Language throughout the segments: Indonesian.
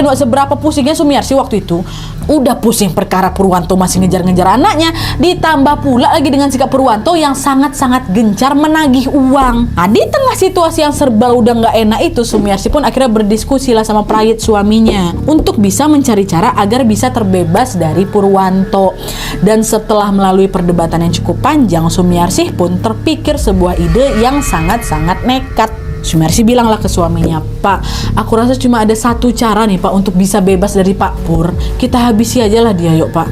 Nggak seberapa pusingnya Sumiarsi waktu itu. Udah pusing perkara Purwanto masih ngejar-ngejar anaknya, ditambah pula lagi dengan sikap Purwanto yang sangat-sangat gencar menagih uang. Nah, di tengah situasi yang serba udah nggak enak itu, Sumiarsi pun akhirnya berdiskusi lah sama Prayit suaminya untuk bisa mencari cara agar bisa terbebas dari Purwanto. Dan setelah melalui perdebatan yang cukup panjang, Sumiarsi pun terpikir sebuah ide yang sangat-sangat nekat. Sumiarsi bilanglah ke suaminya, "Pak, aku rasa cuma ada satu cara nih Pak untuk bisa bebas dari Pak Pur. Kita habisi aja lah dia yuk Pak."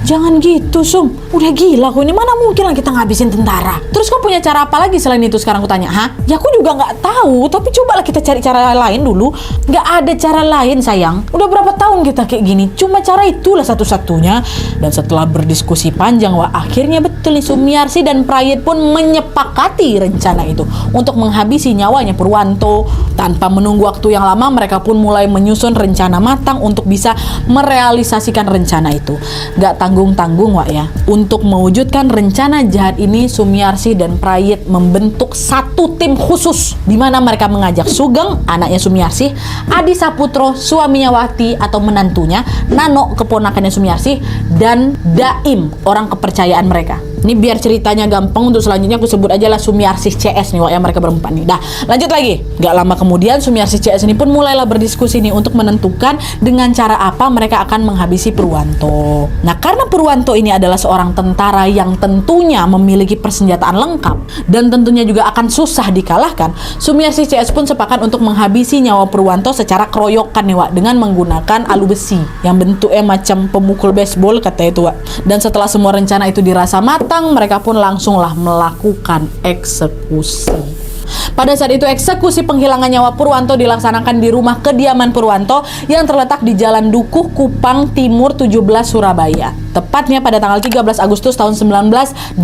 Jangan gitu Sum, udah gila aku ini, mana mungkin lah kita ngabisin tentara. Terus kau punya cara apa lagi selain itu sekarang aku tanya? Ya aku juga nggak tahu, tapi cobalah kita cari cara lain dulu. Nggak ada cara lain sayang, udah berapa tahun kita kayak gini, cuma cara itulah satu-satunya. Dan setelah berdiskusi panjang, akhirnya betul nih Sumiarsi dan Prayit pun menyepakati rencana itu untuk menghabisi nyawanya Purwanto. Tanpa menunggu waktu yang lama, mereka pun mulai menyusun rencana matang untuk bisa merealisasikan rencana itu. Nggak tanggung-tanggung ya. Untuk mewujudkan rencana jahat ini, Sumiarsi dan Prayit membentuk satu tim khusus di mana mereka mengajak Sugeng, anaknya Sumiarsi, Adi Saputro, suaminya Wati atau menantunya, Nano, keponakannya Sumiarsi, dan Daim, orang kepercayaan mereka. Ini biar ceritanya gampang, untuk selanjutnya aku sebut aja lah Sumiarsi CS nih, yang mereka berempat nih. Dah, lanjut lagi. Gak lama kemudian Sumiarsi CS ini pun mulailah berdiskusi nih untuk menentukan dengan cara apa mereka akan menghabisi Purwanto. Nah, karena Purwanto ini adalah seorang tentara yang tentunya memiliki persenjataan lengkap dan tentunya juga akan susah dikalahkan, Sumiarsi CS pun sepakat untuk menghabisi nyawa Purwanto secara keroyokan nih, dengan menggunakan alu besi yang bentuknya macam pemukul baseball kata itu, Dan setelah semua rencana itu dirasa matang, mereka pun langsunglah melakukan eksekusi. Pada saat itu eksekusi penghilangan nyawa Purwanto dilaksanakan di rumah kediaman Purwanto yang terletak di Jalan Dukuh, Kupang Timur 17, Surabaya. Tepatnya pada tanggal 13 Agustus tahun 1988.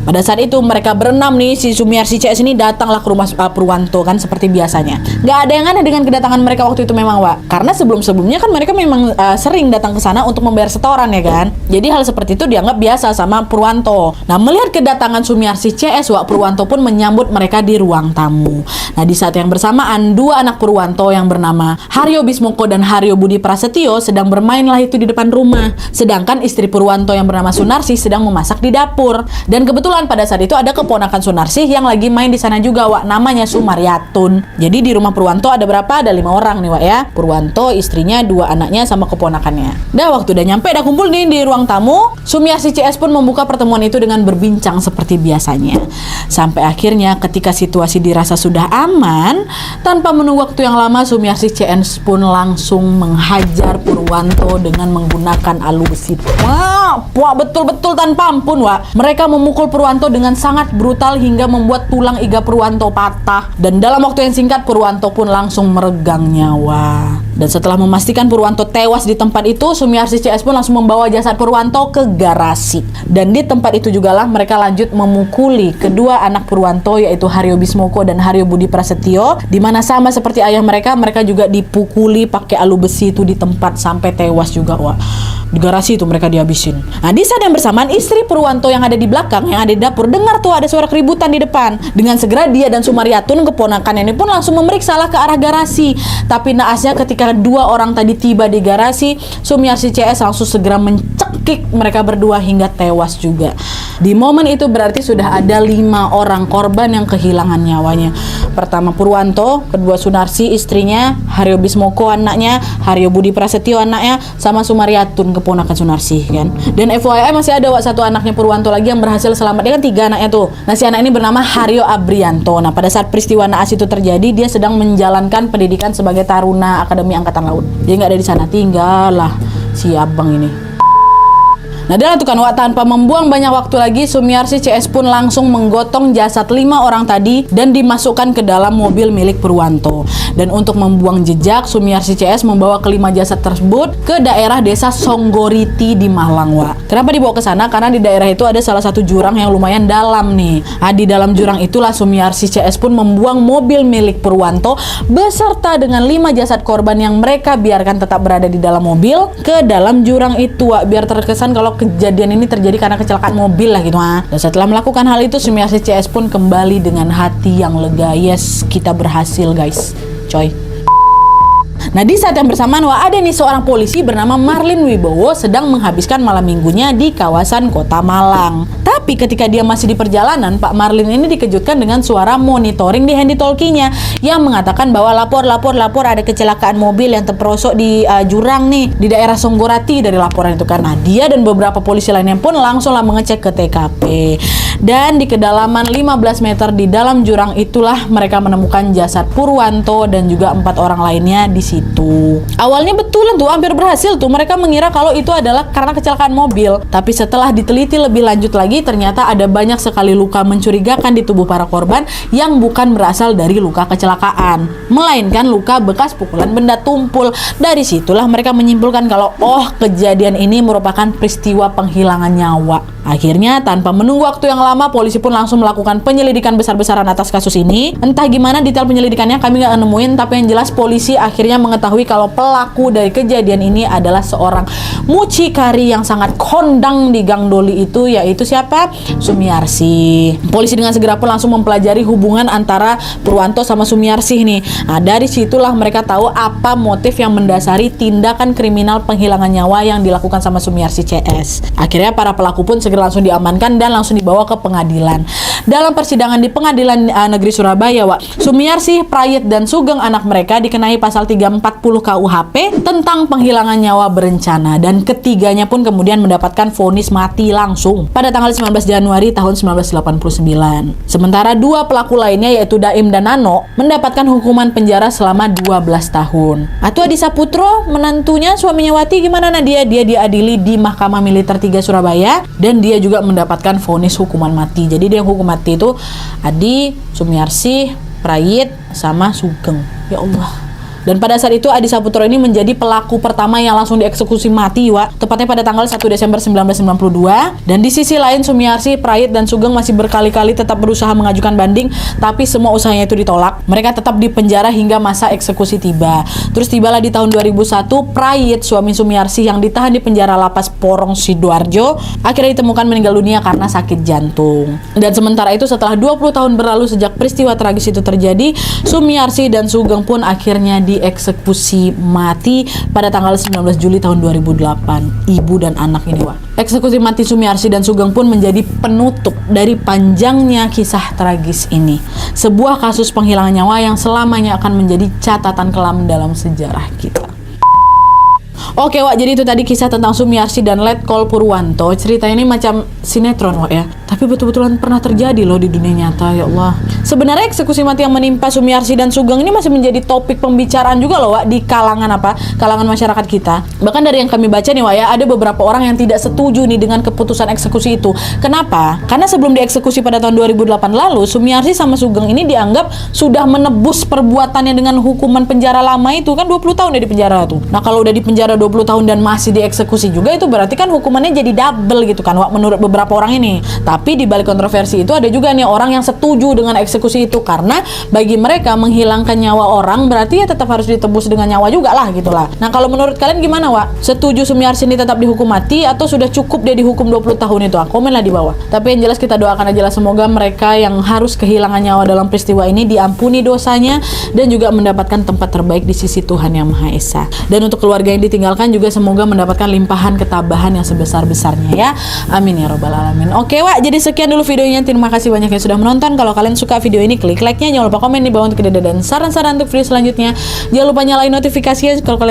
Pada saat itu mereka berenam nih, si Sumiarsi CS ini datanglah ke rumah Purwanto kan seperti biasanya. Gak ada yang aneh dengan kedatangan mereka waktu itu memang, karena sebelum-sebelumnya kan mereka memang sering datang ke sana untuk membayar setoran ya kan. Jadi hal seperti itu dianggap biasa sama Purwanto. Nah, melihat kedatangan Sumiarsi CS, Purwanto pun menyambut mereka di ruang tamu. Nah, di saat yang bersamaan, dua anak Purwanto yang bernama Haryo Bismoko dan Haryo Budi Prasetyo sedang bermainlah itu di depan rumah. Sedangkan istri Purwanto yang bernama Sunarsi sedang memasak di dapur. Dan kebetulan pada saat itu ada keponakan Sunarsi yang lagi main di sana juga, namanya Sumaryatun. Jadi di rumah Purwanto ada berapa? Ada 5 orang nih, ya. Purwanto, istrinya, 2 anaknya sama keponakannya. Dah waktu udah nyampe, dah kumpul nih di ruang tamu, Sumiarsi CS pun membuka pertemuan itu dengan berbincang seperti biasanya. Sampai akhirnya ketika situasi dirasa sudah aman, tanpa menunggu waktu yang lama, Sumiarsi CS pun langsung menghajar Purwanto dengan menggunakan alu besi. Betul-betul tanpa ampun, Mereka memukul Purwanto dengan sangat brutal hingga membuat tulang iga Purwanto patah. Dan dalam waktu yang singkat, Purwanto pun langsung meregang nyawa. Dan setelah memastikan Purwanto tewas di tempat itu, Sumiarsi CS pun langsung membawa jasad Purwanto ke garasi. Dan di tempat itu jugalah mereka lanjut memukuli kedua anak Purwanto, yaitu Haryo Bismoko dan Haryo Budi Prasetyo, di mana sama seperti ayah mereka juga dipukuli pakai alu besi itu di tempat sampai tewas juga, Di garasi itu mereka dihabisin. Nah, di saat yang bersamaan, istri Purwanto yang ada di belakang, yang ada di dapur, dengar tuh ada suara keributan di depan. Dengan segera dia dan Sumaryatun, keponakannya ini pun langsung memeriksa ke arah garasi. Tapi naasnya ketika 2 orang tadi tiba di garasi, Sumiarsi CS langsung segera mencekik mereka berdua hingga tewas juga. Di momen itu berarti sudah ada 5 orang korban yang kehilangan nyawanya. Pertama Purwanto, kedua Sunarsi istrinya, Haryo Bismoko anaknya, Haryo Budi Prasetyo anaknya, sama Sumaryatun keponakan Sunarsi kan. Dan FYI masih ada satu anaknya Purwanto lagi yang berhasil selamat. Dia kan 3 anaknya tuh. Nah, si anak ini bernama Haryo Abrianto. Nah, pada saat peristiwa naas itu terjadi, dia sedang menjalankan pendidikan sebagai taruna Akademi Angkatan Laut. Dia nggak ada di sana, tinggal lah si abang ini. Nah, dia tuh kan, tanpa membuang banyak waktu lagi, Sumiarsi CS pun langsung menggotong jasad 5 orang tadi dan dimasukkan ke dalam mobil milik Purwanto. Dan untuk membuang jejak, Sumiarsi CS membawa kelima jasad tersebut ke daerah desa Songgoriti di Malang, Kenapa dibawa ke sana? Karena di daerah itu ada salah satu jurang yang lumayan dalam nih. Nah, di dalam jurang itulah Sumiarsi CS pun membuang mobil milik Purwanto beserta dengan 5 jasad korban yang mereka biarkan tetap berada di dalam mobil ke dalam jurang itu, biar terkesan kalau kejadian ini terjadi karena kecelakaan mobil lah gitu, Dan setelah melakukan hal itu, Sumiarsi CS pun kembali dengan hati yang lega. Yes, kita berhasil guys, coy. Nah, di saat yang bersamaan Wak, ada nih seorang polisi bernama Marlin Wibowo sedang menghabiskan malam minggunya di kawasan Kota Malang. Tapi ketika dia masih di perjalanan, Pak Marlin ini dikejutkan dengan suara monitoring di handy talkie-nya yang mengatakan bahwa lapor ada kecelakaan mobil yang terperosok di jurang nih di daerah Songgorati. Dari laporan itu karena dia dan beberapa polisi lainnya pun langsunglah mengecek ke TKP. Dan di kedalaman 15 meter di dalam jurang itulah mereka menemukan jasad Purwanto dan juga 4 orang lainnya di situ. Awalnya betulan tuh, hampir berhasil tuh. Mereka mengira kalau itu adalah karena kecelakaan mobil. Tapi setelah diteliti lebih lanjut lagi, ternyata ada banyak sekali luka mencurigakan di tubuh para korban yang bukan berasal dari luka kecelakaan, melainkan luka bekas pukulan benda tumpul. Dari situlah mereka menyimpulkan kalau kejadian ini merupakan peristiwa penghilangan nyawa. Akhirnya tanpa menunggu waktu yang lama, polisi pun langsung melakukan penyelidikan besar-besaran atas kasus ini. Entah gimana detail penyelidikannya kami nggak nemuin, tapi yang jelas polisi akhirnya mengetahui kalau pelaku dari kejadian ini adalah seorang mucikari yang sangat kondang di Gang Doli itu, yaitu siapa? Sumiarsi. Polisi dengan segera pun langsung mempelajari hubungan antara Purwanto sama Sumiarsi nih. Nah, dari situlah mereka tahu apa motif yang mendasari tindakan kriminal penghilangan nyawa yang dilakukan sama Sumiarsi CS. Akhirnya para pelaku pun segera langsung diamankan dan langsung dibawa ke pengadilan. Dalam persidangan di Pengadilan Negeri Surabaya, Wak, Sumiarsi, Prayit, dan Sugeng anak mereka dikenai pasal 340 KUHP tentang penghilangan nyawa berencana, dan ketiganya pun kemudian mendapatkan vonis mati langsung pada tanggal 19 Januari tahun 1989. Sementara dua pelaku lainnya yaitu Daim dan Nano mendapatkan hukuman penjara selama 12 tahun. Atau Adi Saputro, menantunya suaminya Wati, gimana Nadia? Dia diadili di Mahkamah Militer 3 Surabaya dan dia juga mendapatkan vonis hukuman mati. Jadi dia yang hukum mati itu Adi, Sumiarsi, Prayit, sama Sugeng. Ya Allah. Dan pada saat itu Adi Saputro ini menjadi pelaku pertama yang langsung dieksekusi mati, Wak. Tepatnya pada tanggal 1 Desember 1992. Dan di sisi lain Sumiarsi, Prayit, dan Sugeng masih berkali-kali tetap berusaha mengajukan banding, tapi semua usahanya itu ditolak. Mereka tetap dipenjara hingga masa eksekusi tiba. Terus tibalah di tahun 2001, Prayit, suami Sumiarsi yang ditahan di penjara Lapas Porong Sidoarjo, akhirnya ditemukan meninggal dunia karena sakit jantung. Dan sementara itu setelah 20 tahun berlalu sejak peristiwa tragis itu terjadi, Sumiarsi dan Sugeng pun akhirnya dieksekusi mati pada tanggal 19 Juli tahun 2008. Ibu dan anak ini, Wak. Eksekusi mati Sumiarsi dan Sugeng pun menjadi penutup dari panjangnya kisah tragis ini. Sebuah kasus penghilangan nyawa yang selamanya akan menjadi catatan kelam dalam sejarah kita. Oke, Wak, jadi itu tadi kisah tentang Sumiarsi dan Letkol Purwanto. Cerita ini macam sinetron, Wak, ya. Tapi betul-betulan pernah terjadi loh di dunia nyata, ya Allah. Sebenarnya eksekusi mati yang menimpa Sumiarsi dan Sugeng ini masih menjadi topik pembicaraan juga loh, Wak, di kalangan masyarakat kita. Bahkan dari yang kami baca nih, Wak, ya, ada beberapa orang yang tidak setuju nih dengan keputusan eksekusi itu. Kenapa? Karena sebelum dieksekusi pada tahun 2008 lalu, Sumiarsi sama Sugeng ini dianggap sudah menebus perbuatannya dengan hukuman penjara lama itu, kan 20 tahun dia di penjara tuh. Nah, kalau udah di penjara 20 tahun dan masih dieksekusi juga, itu berarti kan hukumannya jadi double gitu kan, Wak, menurut beberapa orang ini. Tapi di balik kontroversi itu ada juga nih orang yang setuju dengan eksekusi itu, karena bagi mereka menghilangkan nyawa orang berarti ya tetap harus ditebus dengan nyawa juga lah gitulah. Nah, kalau menurut kalian gimana, Wak? Setuju Sumiarsi ini tetap dihukum mati atau sudah cukup dia dihukum 20 tahun itu? Komenlah di bawah. Tapi yang jelas kita doakan aja lah, semoga mereka yang harus kehilangan nyawa dalam peristiwa ini diampuni dosanya dan juga mendapatkan tempat terbaik di sisi Tuhan Yang Maha Esa. Dan untuk keluarga yang ditinggalkan juga semoga mendapatkan limpahan ketabahan yang sebesar-besarnya ya. Amin ya robbal alamin. Oke, Wak, jadi sekian dulu videonya. Terima kasih banyak yang sudah menonton. Kalau kalian suka video ini, klik like-nya. Jangan lupa komen di bawah untuk ide dan saran-saran untuk video selanjutnya. Jangan lupa nyalain notifikasinya kalau kalian